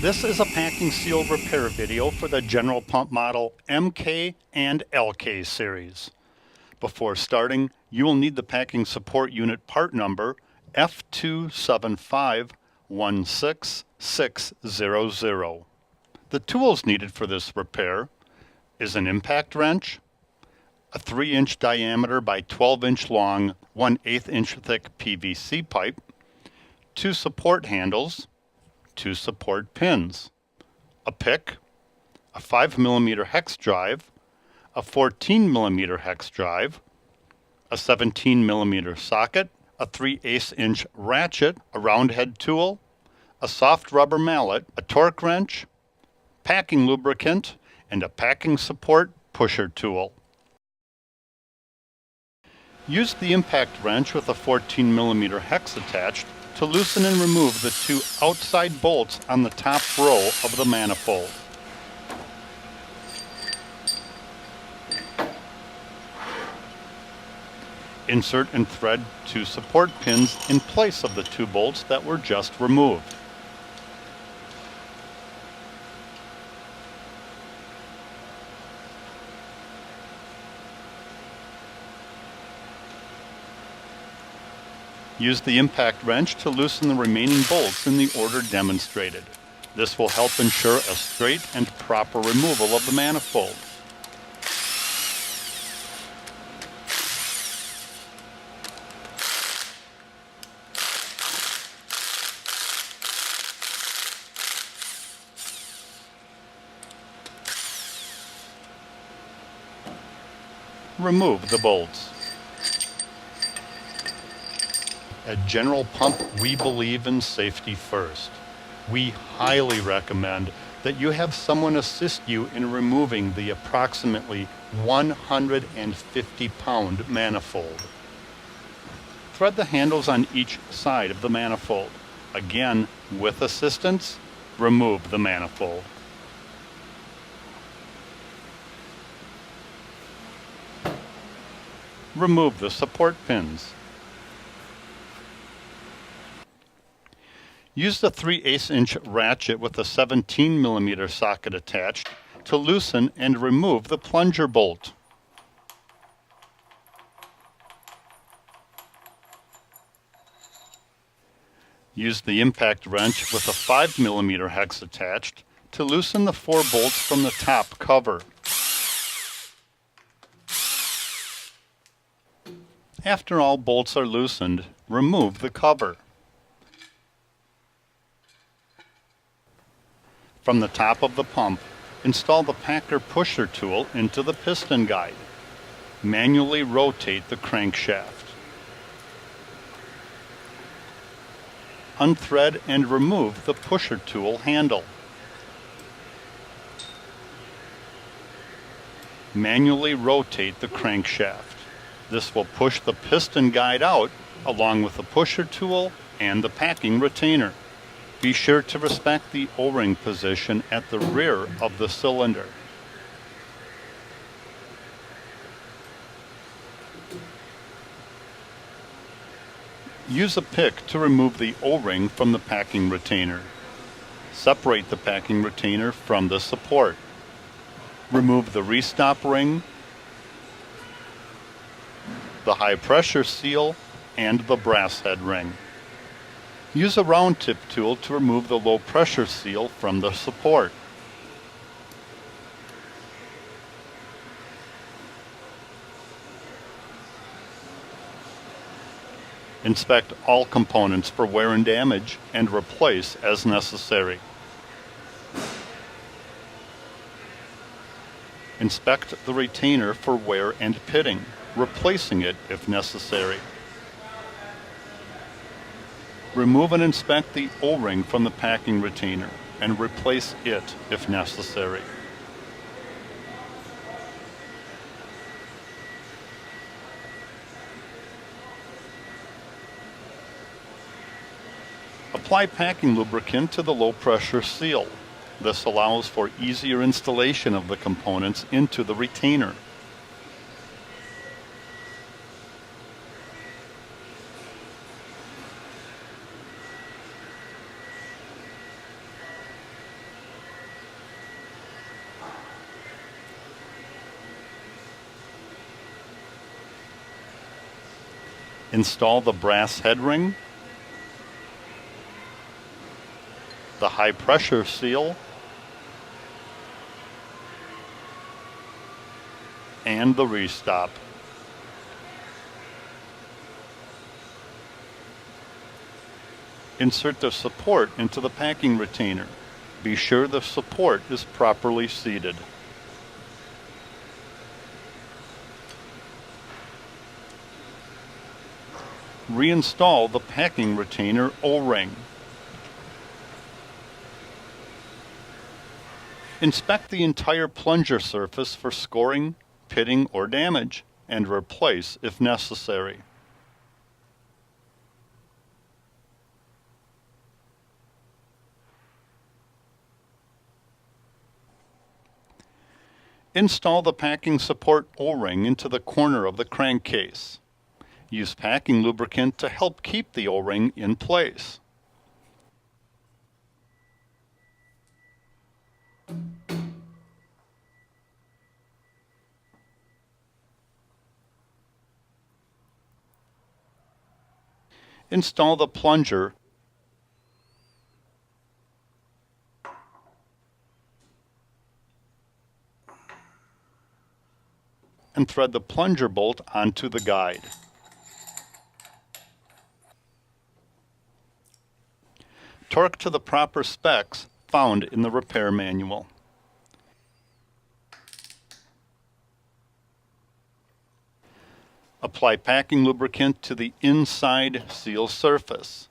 This is a packing seal repair video for the General Pump model MK and LK series. Before starting, you will need the packing support unit part number F27516600. The tools needed for this repair is an impact wrench, a 3-inch diameter by 12-inch long 1/8 inch thick PVC pipe, 2 support handles, 2 support pins, a pick, a 5mm hex drive, a 14mm hex drive, a 17mm socket, a 3/8 inch ratchet, a round head tool, a soft rubber mallet, a torque wrench, packing lubricant, and a packing support pusher tool. Use the impact wrench with a 14mm hex attached to loosen and remove the 2 outside bolts on the top row of the manifold. Insert and thread 2 support pins in place of the 2 bolts that were just removed. Use the impact wrench to loosen the remaining bolts in the order demonstrated. This will help ensure a straight and proper removal of the manifold. Remove the bolts. At General Pump, we believe in safety first. We highly recommend that you have someone assist you in removing the approximately 150-pound manifold. Thread the handles on each side of the manifold. Again, with assistance, remove the manifold. Remove the support pins. Use the 3/8 inch ratchet with a 17mm socket attached to loosen and remove the plunger bolt. Use the impact wrench with a 5mm hex attached to loosen the 4 bolts from the top cover. After all bolts are loosened, remove the cover. From the top of the pump, install the packer pusher tool into the piston guide. Manually rotate the crankshaft. Unthread and remove the pusher tool handle. Manually rotate the crankshaft. This will push the piston guide out along with the pusher tool and the packing retainer. Be sure to respect the O-ring position at the rear of the cylinder. Use a pick to remove the O-ring from the packing retainer. Separate the packing retainer from the support. Remove the restop ring, the high pressure seal, and the brass head ring. Use a round tip tool to remove the low pressure seal from the support. Inspect all components for wear and damage and replace as necessary. Inspect the retainer for wear and pitting, replacing it if necessary. Remove and inspect the O-ring from the packing retainer and replace it if necessary. Apply packing lubricant to the low pressure seal. This allows for easier installation of the components into the retainer. Install the brass head ring, the high pressure seal, and the restop. Insert the support into the packing retainer. Be sure the support is properly seated. Reinstall the packing retainer O-ring. Inspect the entire plunger surface for scoring, pitting, or damage, and replace if necessary. Install the packing support O-ring into the corner of the crankcase. Use packing lubricant to help keep the O-ring in place. Install the plunger and thread the plunger bolt onto the guide. Torque to the proper specs found in the repair manual. Apply packing lubricant to the inside seal surface.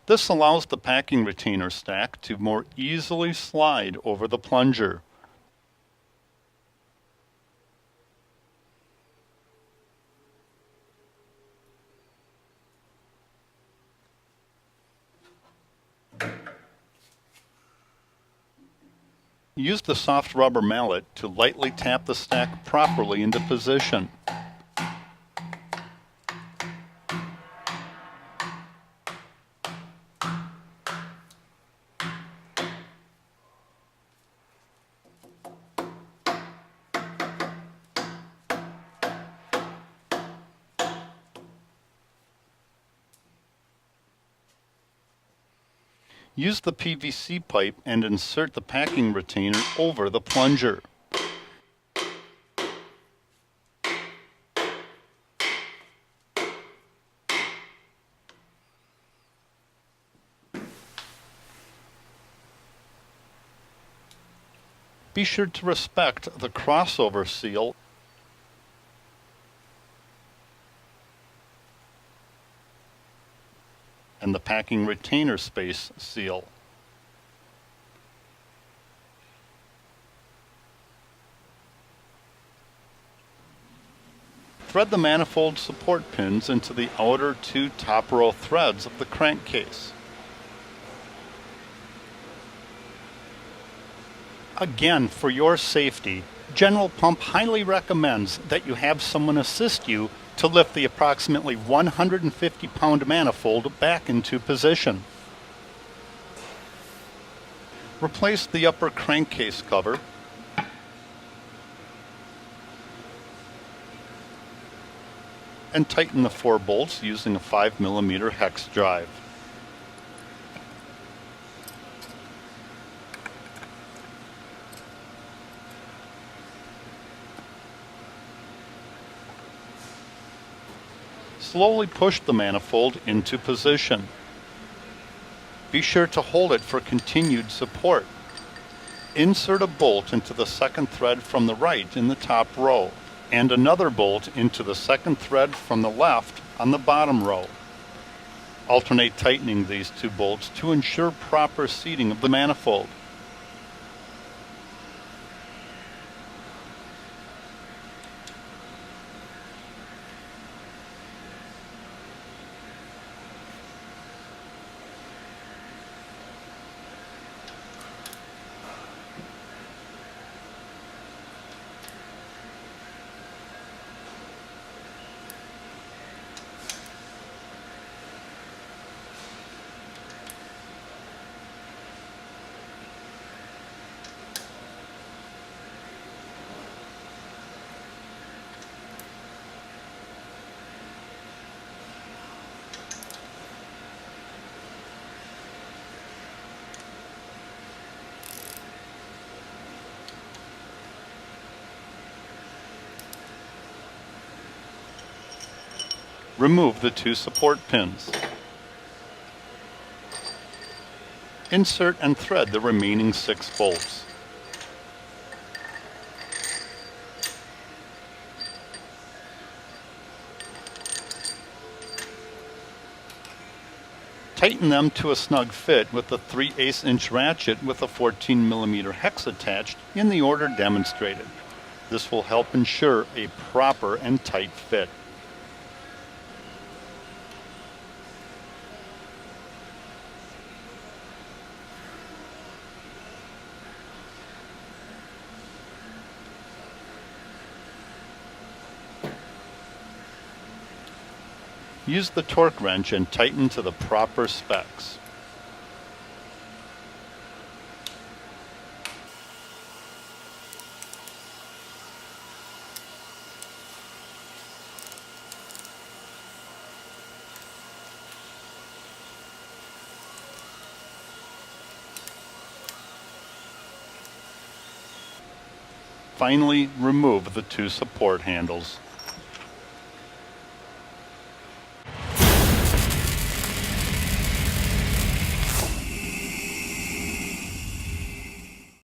This allows the packing retainer stack to more easily slide over the plunger. Use the soft rubber mallet to lightly tap the stack properly into position. Use the PVC pipe and insert the packing retainer over the plunger. Be sure to respect the crossover seal and the packing retainer space seal. Thread the manifold support pins into the outer two top row threads of the crankcase. Again, for your safety, General Pump highly recommends that you have someone assist you to lift the approximately 150-pound manifold back into position. Replace the upper crankcase cover and tighten the 4 bolts using a 5mm hex drive. Slowly push the manifold into position. Be sure to hold it for continued support. Insert a bolt into the second thread from the right in the top row, and another bolt into the second thread from the left on the bottom row. Alternate tightening these 2 bolts to ensure proper seating of the manifold. Remove the 2 support pins. Insert and thread the remaining 6 bolts. Tighten them to a snug fit with the 3/8 inch ratchet with a 14mm hex attached in the order demonstrated. This will help ensure a proper and tight fit. Use the torque wrench and tighten to the proper specs. Finally, remove the 2 support handles.